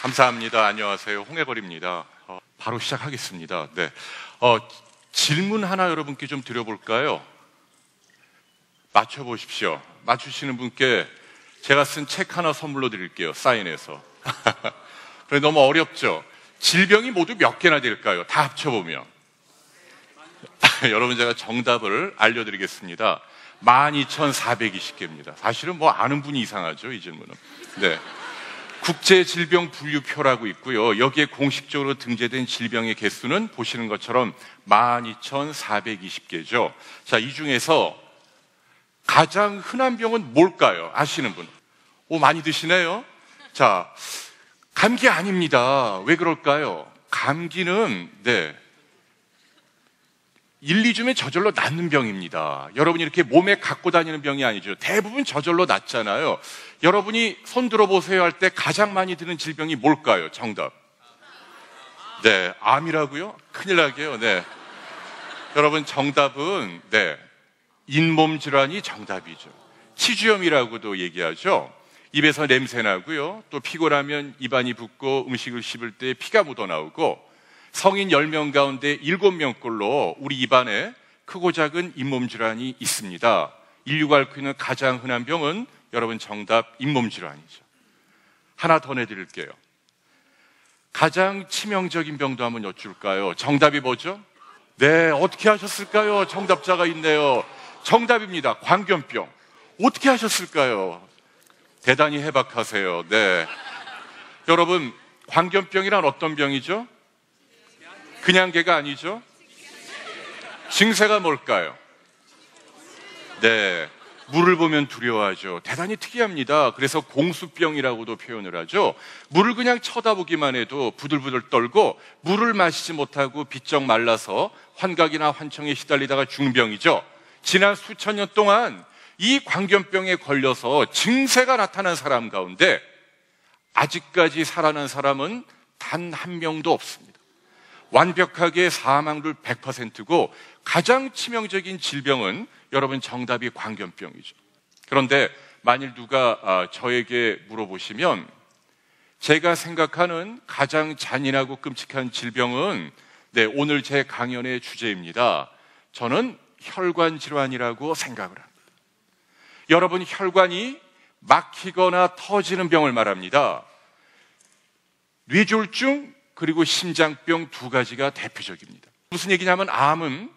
감사합니다. 안녕하세요. 홍해걸입니다. 바로 시작하겠습니다. 네. 질문 하나 여러분께 좀 드려볼까요? 맞춰보십시오. 맞추시는 분께 제가 쓴 책 하나 선물로 드릴게요. 사인해서. 그래, 너무 어렵죠? 질병이 모두 몇 개나 될까요? 다 합쳐보면. 여러분, 제가 정답을 알려드리겠습니다. 12,420개입니다. 사실은 뭐 아는 분이 이상하죠, 이 질문은. 네. 국제질병분류표라고 있고요. 여기에 공식적으로 등재된 질병의 개수는 보시는 것처럼 12,420개죠. 자, 이 중에서 가장 흔한 병은 뭘까요? 아시는 분? 많이 드시네요. 자, 감기 아닙니다. 왜 그럴까요? 감기는 1, 2주면 저절로 낫는 병입니다. 여러분이 이렇게 몸에 갖고 다니는 병이 아니죠. 대부분 저절로 낫잖아요. 여러분이 손 들어보세요 할 때 가장 많이 드는 질병이 뭘까요? 정답. 네, 암이라고요? 큰일 나게요. 네. 여러분, 정답은 잇몸 질환이 정답이죠. 치주염이라고도 얘기하죠. 입에서 냄새 나고요. 또 피곤하면 입안이 붓고 음식을 씹을 때 피가 묻어 나오고, 성인 10명 가운데 7명꼴로 우리 입안에 크고 작은 잇몸 질환이 있습니다. 인류가 앓고 있는 가장 흔한 병은 여러분 정답 잇몸 질환이죠. 하나 더 내드릴게요. 가장 치명적인 병도 한번 여쭐까요? 정답이 뭐죠? 네, 어떻게 하셨을까요? 정답자가 있네요. 정답입니다. 광견병. 어떻게 하셨을까요? 대단히 해박하세요. 네. 여러분, 광견병이란 어떤 병이죠? 그냥 개가 아니죠? 증세가 뭘까요? 네, 물을 보면 두려워하죠. 대단히 특이합니다. 그래서 공수병이라고도 표현을 하죠. 물을 그냥 쳐다보기만 해도 부들부들 떨고 물을 마시지 못하고 비쩍 말라서 환각이나 환청에 시달리다가 죽는 병이죠. 지난 수천 년 동안 이 광견병에 걸려서 증세가 나타난 사람 가운데 아직까지 살아난 사람은 단 한 명도 없습니다. 완벽하게 사망률 100%고 가장 치명적인 질병은 여러분 정답이 광견병이죠. 그런데 만일 누가 저에게 물어보시면 제가 생각하는 가장 잔인하고 끔찍한 질병은 오늘 제 강연의 주제입니다. 저는 혈관 질환이라고 생각을 합니다. 여러분, 혈관이 막히거나 터지는 병을 말합니다. 뇌졸중 그리고 심장병 두 가지가 대표적입니다. 무슨 얘기냐면 암은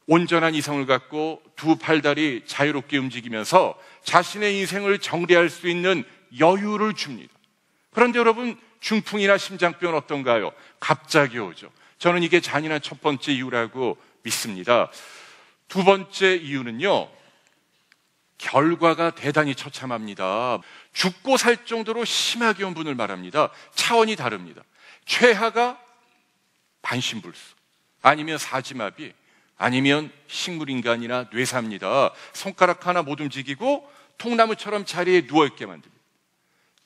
온전한 이성을 갖고 두 팔다리 자유롭게 움직이면서 자신의 인생을 정리할 수 있는 여유를 줍니다. 그런데 여러분, 중풍이나 심장병은 어떤가요? 갑자기 오죠. 저는 이게 잔인한 첫 번째 이유라고 믿습니다. 두 번째 이유는요, 결과가 대단히 처참합니다. 죽고 살 정도로 심하게 온 분을 말합니다. 차원이 다릅니다. 최하가 반신불수, 아니면 사지마비, 아니면 식물인간이나 뇌사입니다. 손가락 하나 못 움직이고 통나무처럼 자리에 누워있게 만듭니다.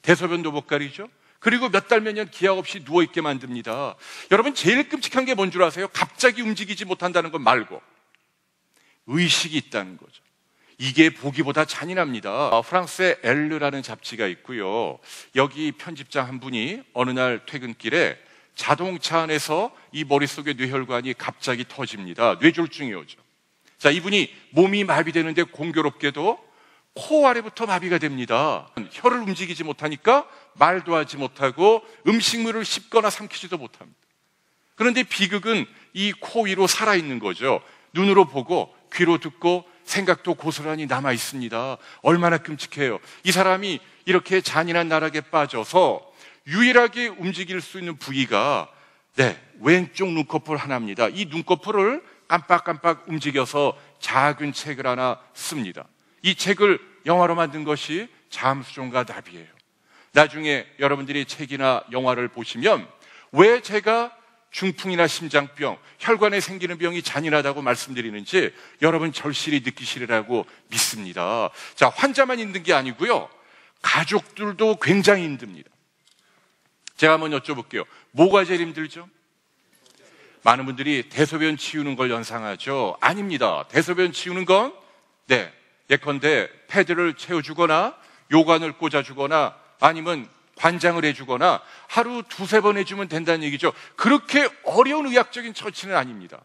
대소변도 못 가리죠. 그리고 몇 달 몇 년 기약 없이 누워있게 만듭니다. 여러분, 제일 끔찍한 게 뭔 줄 아세요? 갑자기 움직이지 못한다는 것 말고 의식이 있다는 거죠. 이게 보기보다 잔인합니다. 프랑스의 엘르라는 잡지가 있고요. 여기 편집장 한 분이 어느 날 퇴근길에 자동차 안에서 이 머릿속의 뇌혈관이 갑자기 터집니다. 뇌졸중이 오죠. 자, 이분이 몸이 마비되는데 공교롭게도 코 아래부터 마비가 됩니다. 혀를 움직이지 못하니까 말도 하지 못하고 음식물을 씹거나 삼키지도 못합니다. 그런데 비극은 이 코 위로 살아있는 거죠. 눈으로 보고 귀로 듣고 생각도 고스란히 남아 있습니다. 얼마나 끔찍해요. 이 사람이 이렇게 잔인한 나락에 빠져서 유일하게 움직일 수 있는 부위가 왼쪽 눈꺼풀 하나입니다. 이 눈꺼풀을 깜빡깜빡 움직여서 작은 책을 하나 씁니다. 이 책을 영화로 만든 것이 잠수정과 나비예요. 나중에 여러분들이 책이나 영화를 보시면 왜 제가 중풍이나 심장병, 혈관에 생기는 병이 잔인하다고 말씀드리는지 여러분 절실히 느끼시리라고 믿습니다. 자, 환자만 힘든 게 아니고요, 가족들도 굉장히 힘듭니다. 제가 한번 여쭤볼게요. 뭐가 제일 힘들죠? 많은 분들이 대소변 치우는 걸 연상하죠. 아닙니다. 대소변 치우는 건 예컨대 패드를 채워주거나 요관을 꽂아주거나 아니면 관장을 해주거나 하루 두세 번 해주면 된다는 얘기죠. 그렇게 어려운 의학적인 처치는 아닙니다.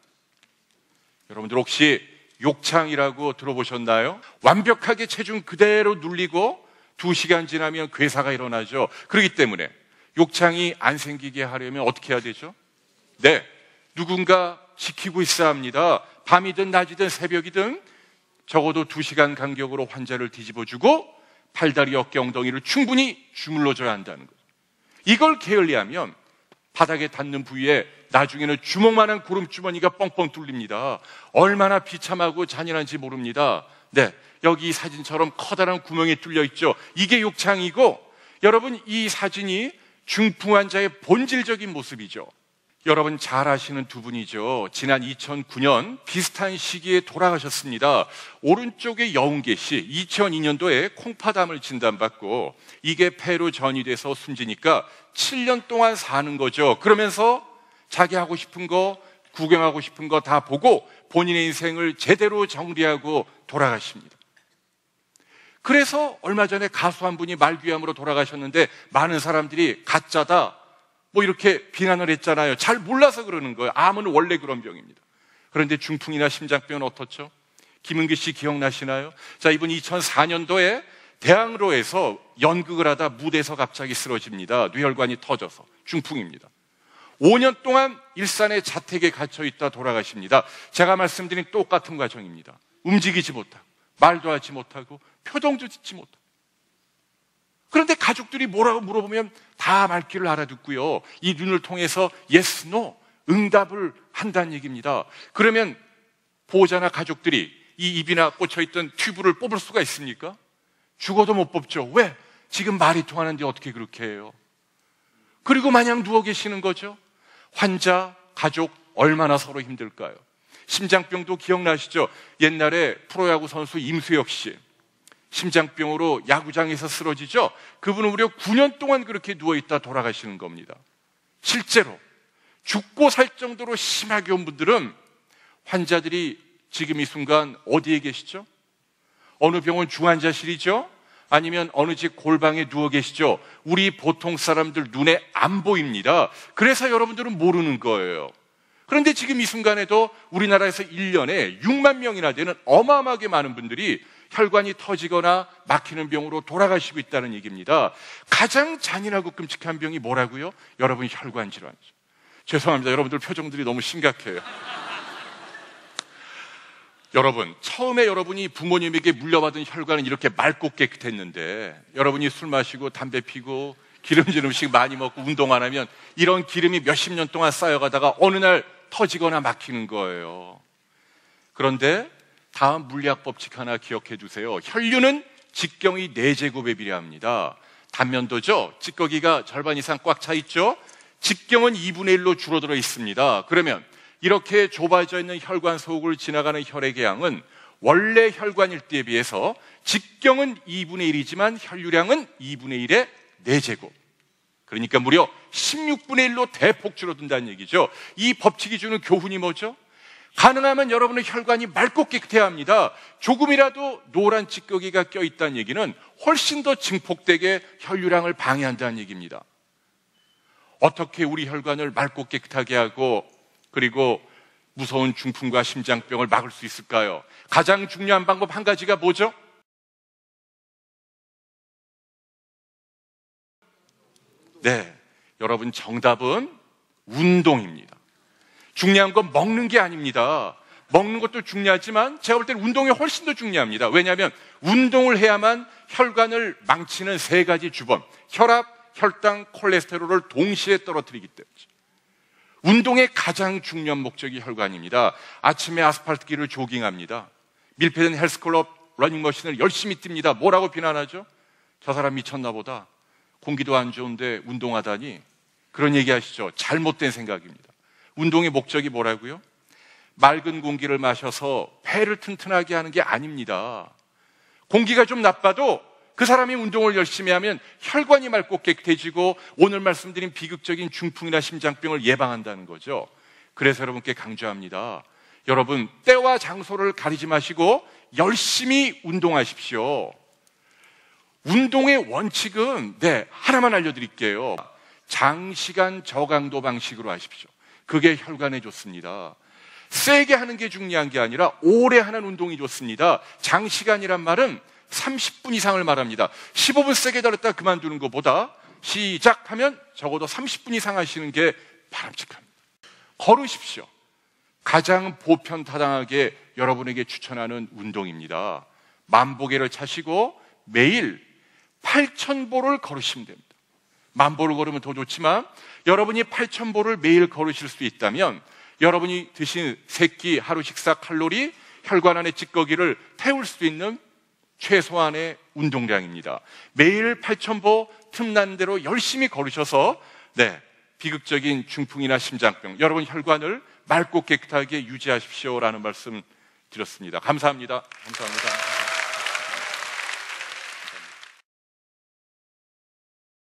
여러분들 혹시 욕창이라고 들어보셨나요? 완벽하게 체중 그대로 눌리고 2시간 지나면 괴사가 일어나죠. 그렇기 때문에 욕창이 안 생기게 하려면 어떻게 해야 되죠? 네, 누군가 지키고 있어야 합니다. 밤이든 낮이든 새벽이든 적어도 2시간 간격으로 환자를 뒤집어주고 팔다리, 어깨, 엉덩이를 충분히 주물러줘야 한다는 거죠. 이걸 게을리하면 바닥에 닿는 부위에 나중에는 주먹만한 고름주머니가 뻥뻥 뚫립니다. 얼마나 비참하고 잔인한지 모릅니다. 네, 여기 이 사진처럼 커다란 구멍이 뚫려 있죠. 이게 욕창이고, 여러분 이 사진이 중풍 환자의 본질적인 모습이죠. 여러분 잘 아시는 두 분이죠. 지난 2009년 비슷한 시기에 돌아가셨습니다. 오른쪽에 여운계 씨, 2002년도에 콩파담을 진단받고 이게 폐로 전이돼서 숨지니까 7년 동안 사는 거죠. 그러면서 자기 하고 싶은 거, 구경하고 싶은 거 다 보고 본인의 인생을 제대로 정리하고 돌아가십니다. 그래서 얼마 전에 가수 한 분이 말귀암으로 돌아가셨는데 많은 사람들이 가짜다 뭐 이렇게 비난을 했잖아요. 잘 몰라서 그러는 거예요. 암은 원래 그런 병입니다. 그런데 중풍이나 심장병은 어떻죠? 김은기 씨 기억나시나요? 자, 이분 2004년도에 대학로에서 연극을 하다 무대에서 갑자기 쓰러집니다. 뇌혈관이 터져서 중풍입니다. 5년 동안 일산의 자택에 갇혀 있다 돌아가십니다. 제가 말씀드린 똑같은 과정입니다. 움직이지 못하고 말도 하지 못하고 표정도 짓지 못하고. 그런데 가족들이 뭐라고 물어보면 다 말귀를 알아듣고요. 이 눈을 통해서 yes, no 응답을 한다는 얘기입니다. 그러면 보호자나 가족들이 이 입이나 꽂혀있던 튜브를 뽑을 수가 있습니까? 죽어도 못 뽑죠. 왜? 지금 말이 통하는데 어떻게 그렇게 해요? 그리고 마냥 누워 계시는 거죠. 환자, 가족 얼마나 서로 힘들까요? 심장병도 기억나시죠? 옛날에 프로야구 선수 임수혁 씨 심장병으로 야구장에서 쓰러지죠. 그분은 무려 9년 동안 그렇게 누워있다 돌아가시는 겁니다. 실제로 죽고 살 정도로 심하게 온 분들은 환자들이 지금 이 순간 어디에 계시죠? 어느 병원 중환자실이죠? 아니면 어느 집 골방에 누워 계시죠? 우리 보통 사람들 눈에 안 보입니다. 그래서 여러분들은 모르는 거예요. 그런데 지금 이 순간에도 우리나라에서 1년에 6만 명이나 되는 어마어마하게 많은 분들이 혈관이 터지거나 막히는 병으로 돌아가시고 있다는 얘기입니다. 가장 잔인하고 끔찍한 병이 뭐라고요? 여러분, 혈관 질환이죠. 죄송합니다. 여러분들 표정들이 너무 심각해요. 여러분, 처음에 여러분이 부모님에게 물려받은 혈관은 이렇게 맑고 깨끗했는데 여러분이 술 마시고 담배 피고 기름진 음식 많이 먹고 운동 안 하면 이런 기름이 몇십 년 동안 쌓여가다가 어느 날 터지거나 막히는 거예요. 그런데 다음 물리학 법칙 하나 기억해 두세요. 혈류는 직경의 4제곱에 비례합니다. 단면도죠. 찌꺼기가 절반 이상 꽉 차 있죠. 직경은 2분의 1로 줄어들어 있습니다. 그러면 이렇게 좁아져 있는 혈관 속을 지나가는 혈액의 양은 원래 혈관일 때에 비해서 직경은 2분의 1이지만 혈류량은 2분의 1의 4제곱. 그러니까 무려 16분의 1로 대폭 줄어든다는 얘기죠. 이 법칙이 주는 교훈이 뭐죠? 가능하면 여러분의 혈관이 맑고 깨끗해야 합니다. 조금이라도 노란 찌꺼기가 껴있다는 얘기는 훨씬 더 증폭되게 혈류량을 방해한다는 얘기입니다. 어떻게 우리 혈관을 맑고 깨끗하게 하고 그리고 무서운 중풍과 심장병을 막을 수 있을까요? 가장 중요한 방법 한 가지가 뭐죠? 네, 여러분 정답은 운동입니다. 중요한 건 먹는 게 아닙니다. 먹는 것도 중요하지만 제가 볼 때는 운동이 훨씬 더 중요합니다. 왜냐하면 운동을 해야만 혈관을 망치는 3가지 주범, 혈압, 혈당, 콜레스테롤을 동시에 떨어뜨리기 때문이죠. 운동의 가장 중요한 목적이 혈관입니다. 아침에 아스팔트 길을 조깅합니다. 밀폐된 헬스클럽 러닝머신을 열심히 뜁니다. 뭐라고 비난하죠? 저 사람 미쳤나 보다. 공기도 안 좋은데 운동하다니. 그런 얘기 하시죠? 잘못된 생각입니다. 운동의 목적이 뭐라고요? 맑은 공기를 마셔서 폐를 튼튼하게 하는 게 아닙니다. 공기가 좀 나빠도 그 사람이 운동을 열심히 하면 혈관이 맑고 깨끗해지고 오늘 말씀드린 비극적인 중풍이나 심장병을 예방한다는 거죠. 그래서 여러분께 강조합니다. 여러분, 때와 장소를 가리지 마시고 열심히 운동하십시오. 운동의 원칙은 하나만 알려드릴게요. 장시간 저강도 방식으로 하십시오. 그게 혈관에 좋습니다. 세게 하는 게 중요한 게 아니라 오래 하는 운동이 좋습니다. 장시간이란 말은 30분 이상을 말합니다. 15분 세게 달았다 그만두는 것보다 시작하면 적어도 30분 이상 하시는 게 바람직합니다. 걸으십시오. 가장 보편타당하게 여러분에게 추천하는 운동입니다. 만보계를 차시고 매일 8,000보를 걸으시면 됩니다. 만보를 걸으면 더 좋지만 여러분이 8,000보를 매일 걸으실 수 있다면 여러분이 드신 세끼 하루 식사 칼로리, 혈관 안의 찌꺼기를 태울 수 있는 최소한의 운동량입니다. 매일 8,000보 틈나는 대로 열심히 걸으셔서 비극적인 중풍이나 심장병, 여러분 혈관을 맑고 깨끗하게 유지하십시오라는 말씀 드렸습니다. 감사합니다. 감사합니다.